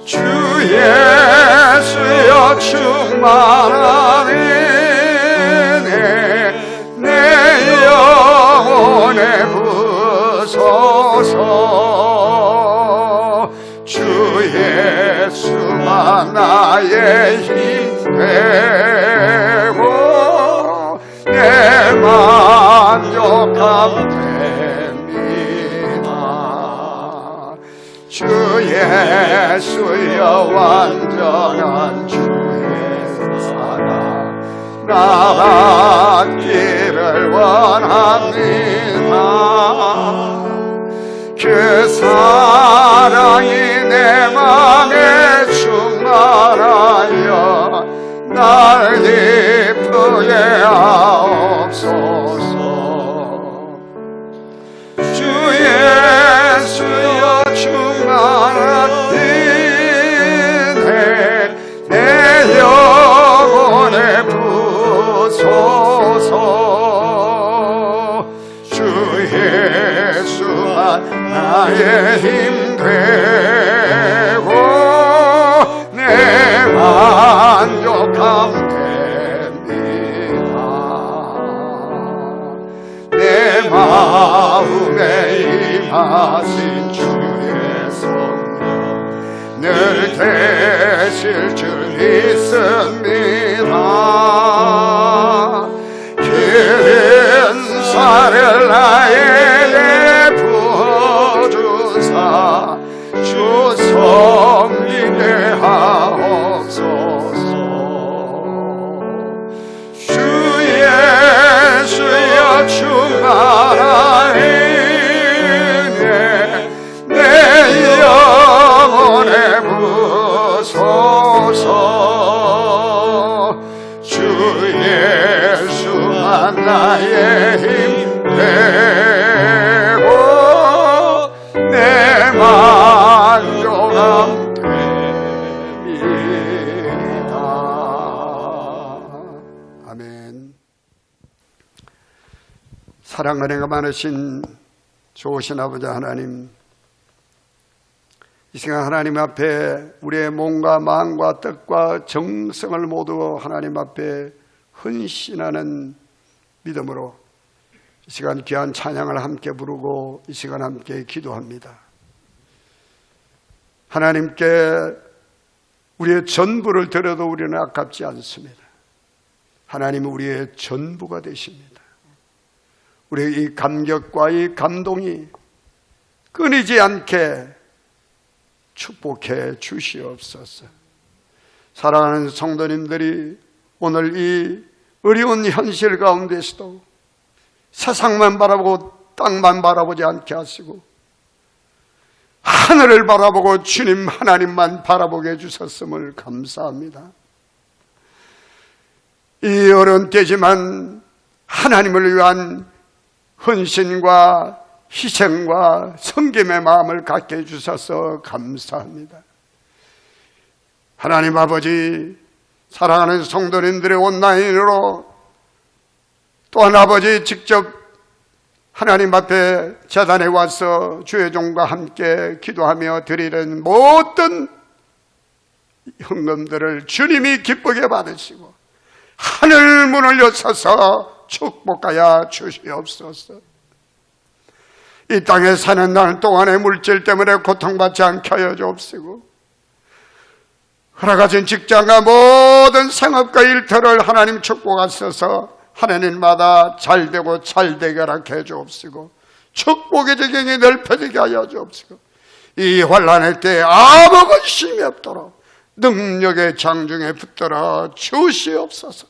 주 예수여 충만하네 내 영혼에 부소서 주 예수만 나의 힘 되고 내 만족함 됩니다 주 예수여 완전한 주의 사랑 나받기를 원합니다 그 사랑이 내 맘에 충만하여 날 기쁘게 하옵소서 주 예수여 충만한 은혜 내 영혼에 부소서 주 예수만 나의 힘 되고 내 만족함 됩니다 내 마음에 임하신 주의 성령 늘 되실 줄 믿습니다 그 은사를 나에게 부어주사 주 섬기게 하옵소서 주 예수여 충만한 은혜 내 영혼에 부소서 주 예수만 나의 힘 되고 내 만족함 됩니다. 아멘. 사랑 은혜가 많으신 좋으신 아버지 하나님, 이 시간 하나님 앞에 우리의 몸과 마음과 뜻과 정성을 모두 하나님 앞에 헌신하는 믿음으로 이 시간 귀한 찬양을 함께 부르고 이 시간 함께 기도합니다. 하나님께 우리의 전부를 드려도 우리는 아깝지 않습니다. 하나님은 우리의 전부가 되십니다. 우리의 이 감격과 이 감동이 끊이지 않게 축복해 주시옵소서. 사랑하는 성도님들이 오늘 이 어려운 현실 가운데서도 세상만 바라보고 땅만 바라보지 않게 하시고 하늘을 바라보고 주님 하나님만 바라보게 해주셨음을 감사합니다. 이 어려운 때지만 하나님을 위한 헌신과 희생과 섬김의 마음을 갖게 해주셔서 감사합니다. 하나님 아버지, 사랑하는 성도님들의 온라인으로 또한 아버지 직접 하나님 앞에 제단에 와서 주의 종과 함께 기도하며 드리는 모든 헌금들을 주님이 기쁘게 받으시고 하늘 문을 여셔서 축복하여 주시옵소서. 이 땅에 사는 날 동안의 물질 때문에 고통받지 않게 하여 주옵시고 허락하신 직장과 모든 생업과 일터를 하나님 축복하셔서 하나님마다 잘되고 잘되게 하게 주옵시고 축복의 지경이 넓혀지게 하여 주옵시고 이 환난의 때에 아무 근심이 없도록 능력의 장중에 붙들어 주시옵소서.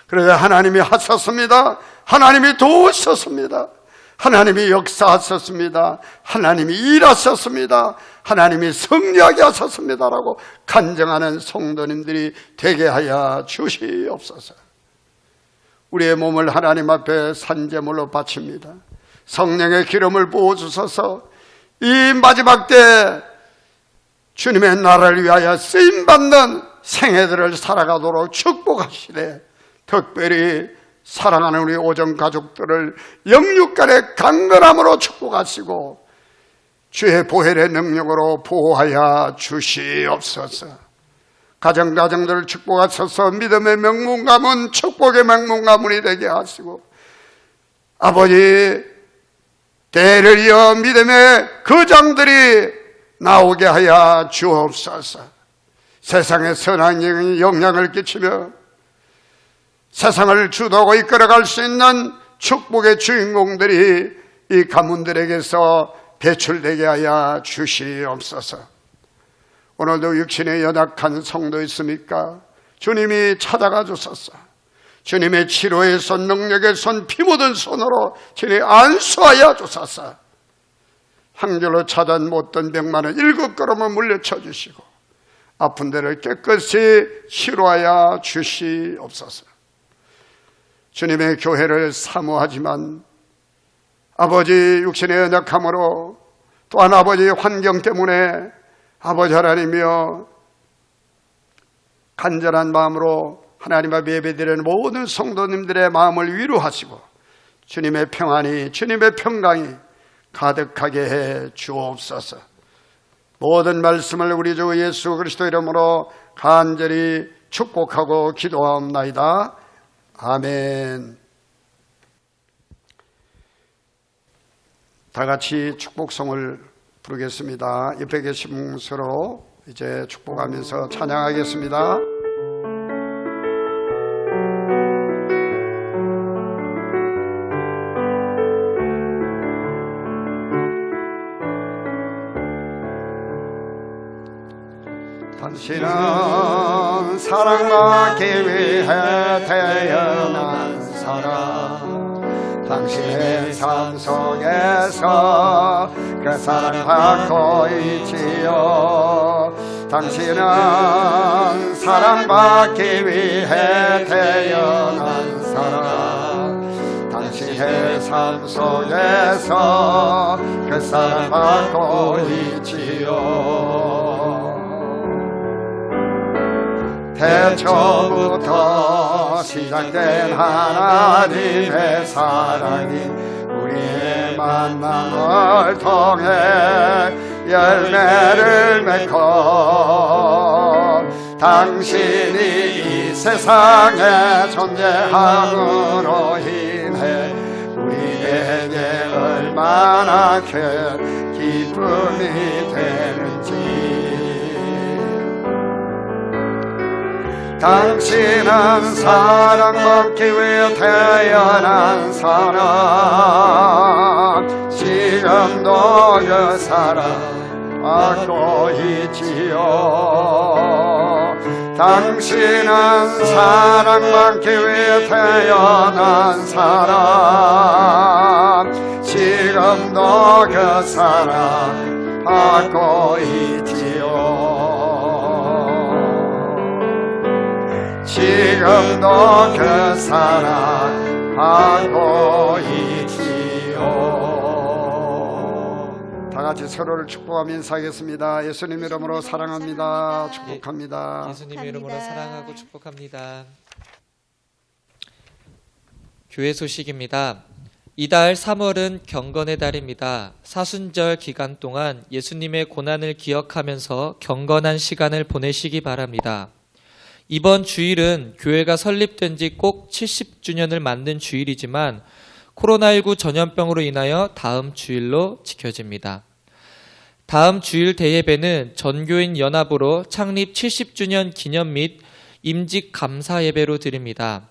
그래서 하나님이 하셨습니다. 하나님이 도우셨습니다. 하나님이 역사하셨습니다. 하나님이 일하셨습니다. 하나님이 승리하게 하셨습니다라고 간증하는 성도님들이 되게 하여 주시옵소서. 우리의 몸을 하나님 앞에 산제물로 바칩니다. 성령의 기름을 부어주셔서 이 마지막 때 주님의 나라를 위하여 쓰임받는 생애들을 살아가도록 축복하시되 특별히 사랑하는 우리 오정 가족들을 영육간의 강건함으로 축복하시고 주의 보혈의 능력으로 보호하여 주시옵소서. 가정들을 축복하셔서 믿음의 명문 가문, 축복의 명문 가문이 되게 하시고, 아버지 대를 이어 믿음의 거장들이 나오게 하여 주옵소서. 세상에 선한 영향을 끼치며 세상을 주도하고 이끌어갈 수 있는 축복의 주인공들이 이 가문들에게서 배출되게 하여 주시옵소서. 오늘도 육신에 연약한 성도 있습니까? 주님이 찾아가 주소서. 주님의 치료의 손, 능력의 손, 피 묻은 손으로 주님 안수하여 주소서. 한 줄로 차단 못된 병만은 7걸음을 물려쳐 주시고 아픈 데를 깨끗이 치료하여 주시옵소서. 주님의 교회를 사모하지만 아버지 육신의 연약함으로 또한 아버지 환경 때문에 아버지 하나님이여 간절한 마음으로 하나님 앞에 예배드리는 모든 성도님들의 마음을 위로하시고 주님의 평안이, 주님의 평강이 가득하게 해 주옵소서. 모든 말씀을 우리 주 예수 그리스도 이름으로 간절히 축복하고 기도하옵나이다. 아멘. 다 같이 축복성을 부르겠습니다. 옆에 계신 분 서로 이제 축복하면서 찬양하겠습니다. 당신은 사랑받기 위해 태어난 사람, 당신의 삶 속에서 그 사랑받고 있지요. 당신은 사랑받기 위해 태어난 사람, 당신의 삶 속에서 그 사랑받고 있지요. 태초부터 시작된 하나님의 사랑이 우리의 만남을 통해 열매를 맺고 당신이 이 세상에 존재함으로 인해 우리에게 얼마나 큰 기쁨이 되는지. 당신은 사랑받기 위해 태어난 사람, 지금도 그 사랑 받고 있지요. 당신은 사랑받기 위해 태어난 사람, 지금도 그 사랑 받고 있지요. 지금도 그 사랑하고 있지요. 다 같이 서로를 축복하며 인사하겠습니다. 예수님 이름으로 사랑합니다. 축복합니다. 예수님 이름으로 사랑하고 축복합니다. 교회 소식입니다. 이달 3월은 경건의 달입니다. 사순절 기간 동안 예수님의 고난을 기억하면서 경건한 시간을 보내시기 바랍니다. 이번 주일은 교회가 설립된 지 꼭 70주년을 맞는 주일이지만 코로나19 전염병으로 인하여 다음 주일로 지켜집니다. 다음 주일 대예배는 전교인 연합으로 창립 70주년 기념 및 임직 감사 예배로 드립니다.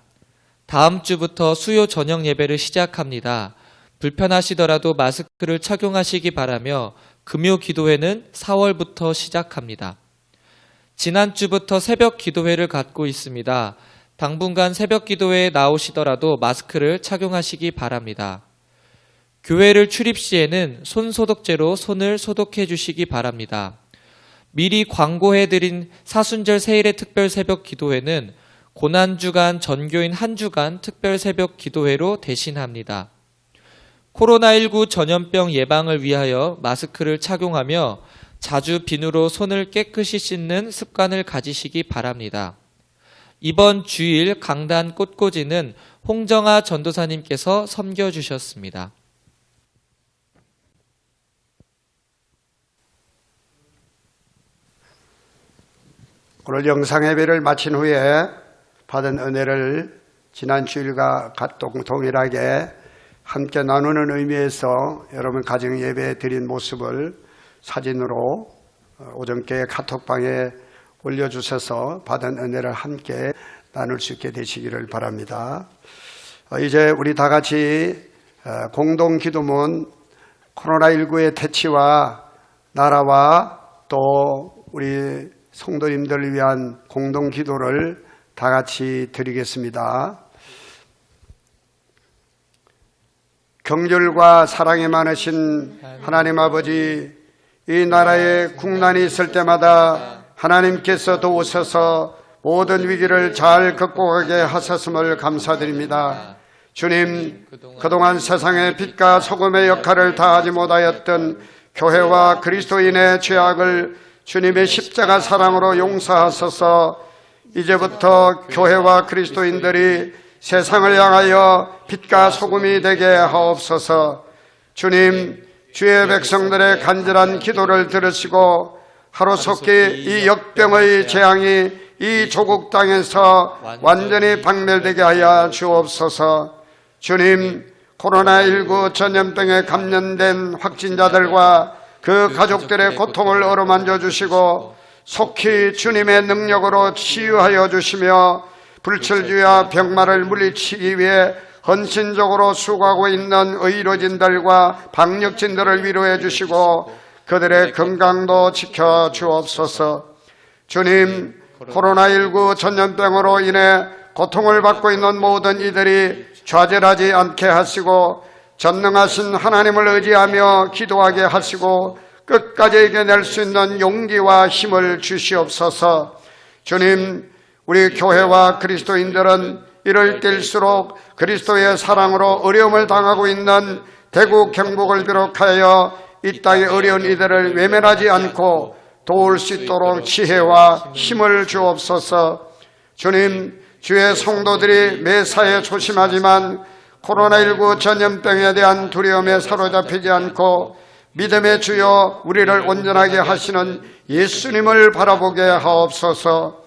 다음 주부터 수요 저녁 예배를 시작합니다. 불편하시더라도 마스크를 착용하시기 바라며 금요 기도회는 4월부터 시작합니다. 지난주부터 새벽 기도회를 갖고 있습니다. 당분간 새벽 기도회에 나오시더라도 마스크를 착용하시기 바랍니다. 교회를 출입 시에는 손소독제로 손을 소독해 주시기 바랍니다. 미리 광고해드린 사순절 세일의 특별 새벽 기도회는 고난주간 전교인 한 주간 특별 새벽 기도회로 대신합니다. 코로나19 전염병 예방을 위하여 마스크를 착용하며 자주 비누로 손을 깨끗이 씻는 습관을 가지시기 바랍니다. 이번 주일 강단 꽃꽂이는 홍정아 전도사님께서 섬겨주셨습니다. 오늘 영상예배를 마친 후에 받은 은혜를 지난 주일과 동일하게 함께 나누는 의미에서 여러분 가정예배 드린 모습을 사진으로 오전께 카톡방에 올려주셔서 받은 은혜를 함께 나눌 수 있게 되시기를 바랍니다. 이제 우리 다 같이 공동기도문 코로나19의 퇴치와 나라와 또 우리 성도님들을 위한 공동기도를 다 같이 드리겠습니다. 경륜과 사랑이 많으신 하나님 아버지, 이 나라에 국난이 있을 때마다 하나님께서 도우셔서 모든 위기를 잘 극복하게 하셨음을 감사드립니다. 주님, 그동안 세상의 빛과 소금의 역할을 다하지 못하였던 교회와 그리스도인의 죄악을 주님의 십자가 사랑으로 용서하셔서 이제부터 교회와 그리스도인들이 세상을 향하여 빛과 소금이 되게 하옵소서. 주님, 주의 백성들의 간절한 기도를 들으시고 하루속히 이 역병의 재앙이 이 조국 땅에서 완전히 박멸되게 하여 주옵소서. 주님, 코로나19 전염병에 감염된 확진자들과 그 가족들의 고통을 어루만져 주시고 속히 주님의 능력으로 치유하여 주시며 불철주야 병마를 물리치기 위해 헌신적으로 수고하고 있는 의료진들과 방역진들을 위로해 주시고 그들의 건강도 지켜 주옵소서. 주님, 코로나19 전염병으로 인해 고통을 받고 있는 모든 이들이 좌절하지 않게 하시고 전능하신 하나님을 의지하며 기도하게 하시고 끝까지 이겨낼 수 있는 용기와 힘을 주시옵소서. 주님, 우리 교회와 그리스도인들은 이럴 때일수록 그리스도의 사랑으로 어려움을 당하고 있는 대구 경북을 비롯하여 이 땅의 어려운 이들을 외면하지 않고 도울 수 있도록 지혜와 힘을 주옵소서. 주님, 주의 성도들이 매사에 조심하지만 코로나19 전염병에 대한 두려움에 사로잡히지 않고 믿음의 주여 우리를 온전하게 하시는 예수님을 바라보게 하옵소서.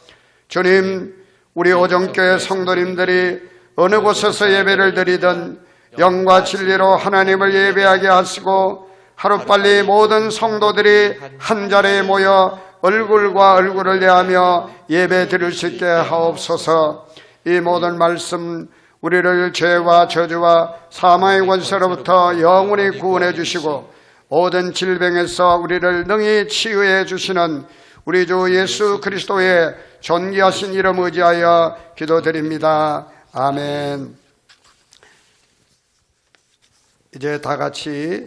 주님, 우리 오정교회 성도님들이 어느 곳에서 예배를 드리든 영과 진리로 하나님을 예배하게 하시고 하루빨리 모든 성도들이 한자리에 모여 얼굴과 얼굴을 대하며 예배 드릴 수 있게 하옵소서. 이 모든 말씀 우리를 죄와 저주와 사망의 권세로부터 영원히 구원해 주시고 모든 질병에서 우리를 능히 치유해 주시는 우리 주 예수 그리스도의 존귀하신 이름 의지하여 기도드립니다. 아멘. 이제 다 같이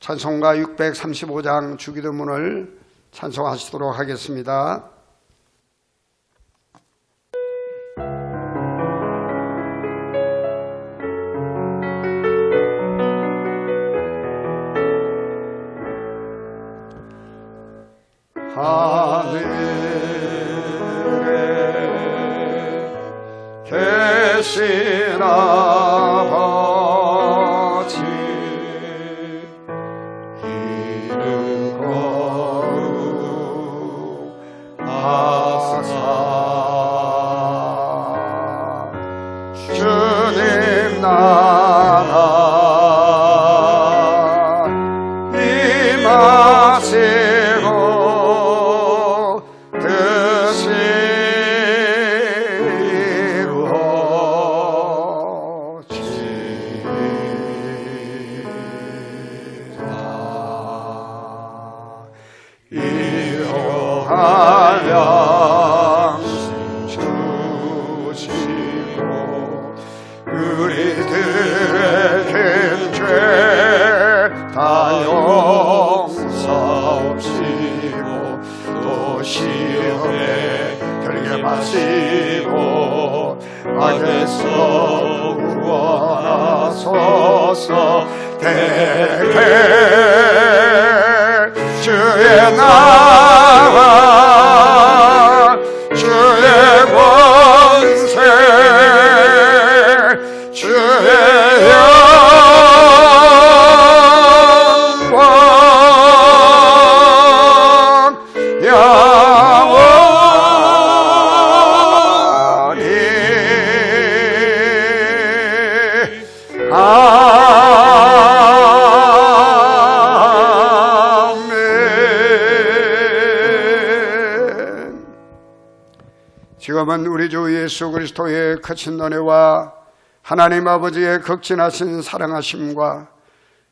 찬송가 635장 주기도문을 찬송하시도록 하겠습니다. 하늘에 계신 아버지, 이름 거룩하사 주님 나라 임하시고 악에서 구원하소서. 대개 주의 나라 주의 권세 주의 영광 지금은 우리 주 예수 그리스도의 크신 은혜와 하나님 아버지의 극진하신 사랑하심과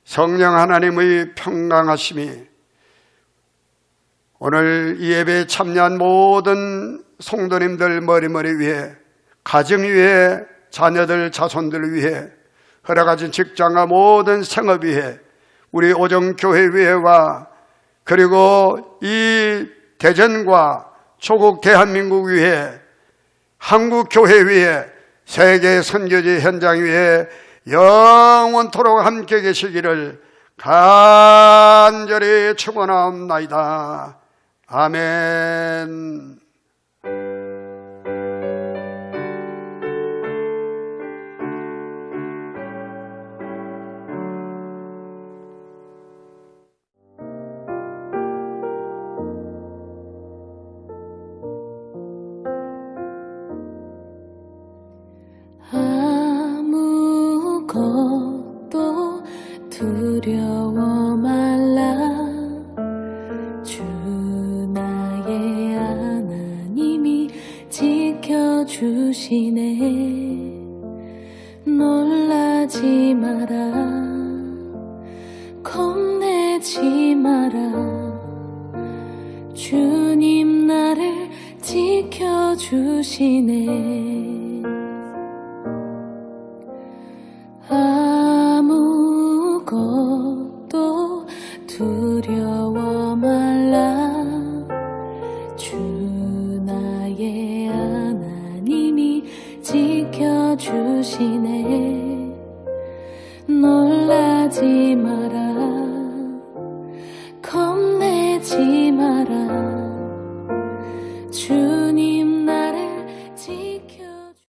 성령 하나님의 평강하심이 오늘 이 예배에 참여한 모든 성도님들 머리머리 위에, 가정 위에, 자녀들 자손들 위에, 허락하신 직장과 모든 생업 위에, 우리 오정교회 위에와 그리고 이 대전과 조국 대한민국 위에, 한국교회 위에, 세계 선교지 현장 위에 영원토록 함께 계시기를 간절히 축원하옵나이다. 아멘. 아무것도 두려워 말라. 주 나의 하나님이 지켜주시네. 놀라지 마라, 겁내지 마라. 주님 나를 지켜주시네. 아무것도 두려워 말라. 주 나의 하나님이 지켜주시네. 놀라지 마라,